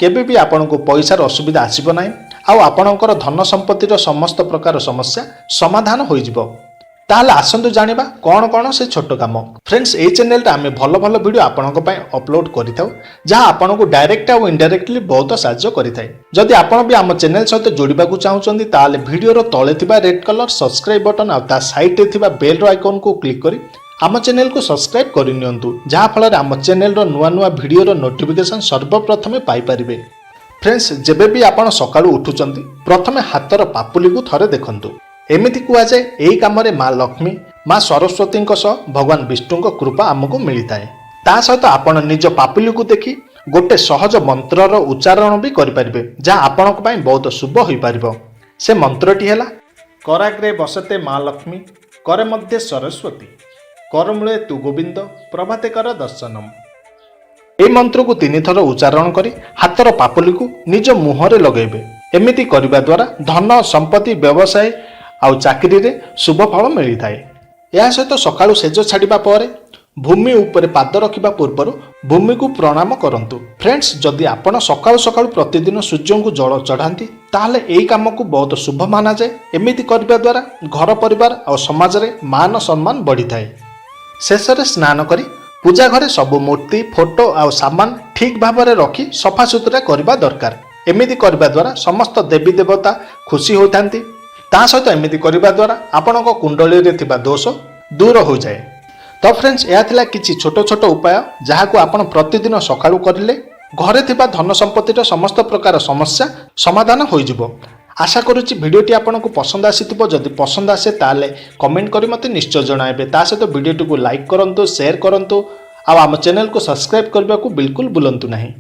केबे भी आपनको पैसार असुविधा आसीबो नाही आउ आपणकर धन संपत्तिर समस्त प्रकार समस्या समाधान होई जिवो। ताहले आसंतु जानिबा कौन कौन से छोट काम। फ्रेंड्स ए चैनल रे आमे भलो भलो वीडियो आपनक पय अपलोड करिथाउ जहां आपनको डायरेक्ट और इनडायरेक्टली बहुत साहाय्य करिथाय। जदि आपण भी आम चैनल सहित जोड़िबा को चाहुचंदी ताहले वीडियो रो तळे थिबा रेड कलर सब्सक्राइब बटन आ ता साइड रे थिबा बेल रो आइकन को क्लिक करी आम चैनल को सब्सक्राइब करि नियंतु जहां फल आम चैनल रो नुआ नुआ वीडियो रो नोटिफिकेशन सर्वप्रथमे पाई परिबे। फ्रेंड्स जेबे भी आपण सकाळू उठुचंदी प्रथमे हातर पापुली को थरे देखंतु। एमिति कुआ जाए एई कामरे माँ लक्ष्मी माँ सरस्वती भगवान विष्णु कृपा आमको मिलता है। ता सहित आपण निज पापुली को देखी गोटे सहज मंत्रर उच्चारण भी करें जहाँ आपणक बहुत शुभ हो पार। से मंत्रटी है कराग्रे बसते माँ लक्ष्मी करे मध्य सरस्वती करमूले तु गोविंद प्रभाते कर दर्शनम। ए मंत्र को 3 थर उच्चारण करी हाथर पापुली को निज मुहरे लगेबे। एमिति करिबा द्वारा धन संपत्ति व्यवसाय आउ चाकरी रे शुभ फल मिलता है। यह सहित सकाळु सेज छाड़िबा परे भूमि उपरे पाद रखिबा पूर्व भूमि को प्रणाम करंतु। फ्रेंड्स जदि आपण सकाळु सकाळु प्रतिदिन सूर्य को जल चढ़ाती ताहले एई काम को बहुत शुभ माना जाए। एमिति करबा द्वारा घर परिवार और समाज रे मान सम्मान बढ़ी थाए। शेषरे स्नान करी पूजा घरे सब मूर्ति फोटो और सामान ठीक भाव में रखी सफा सुतरा करबा दरकार। एमिति करबा द्वारा समस्त देवी देवता खुशी होतांती। ता सहित एमिति करबा द्वारा आपणक कुंडली रे थिबा दोष दूर हो जाए। तो फ्रेंड्स यह थिला किछि छोट छोट उपाय जहाँ को आपण प्रतिदिन सकाळु करिले घरे थिबा धन संपत्तिर समस्त प्रकार समस्या समाधान हो जिवो। आशा करुच्ची भिडियोटी आपको पसंद आसीथिबो। जदि पसंद आसे ताले कमेंट करी मते निश्चय जणाइबे। ता सहित भिडियोटी को लाइक करंतु शेयर करंतु आम चैनल को सब्सक्राइब करने को बिल्कुल भूलंतु नहीं।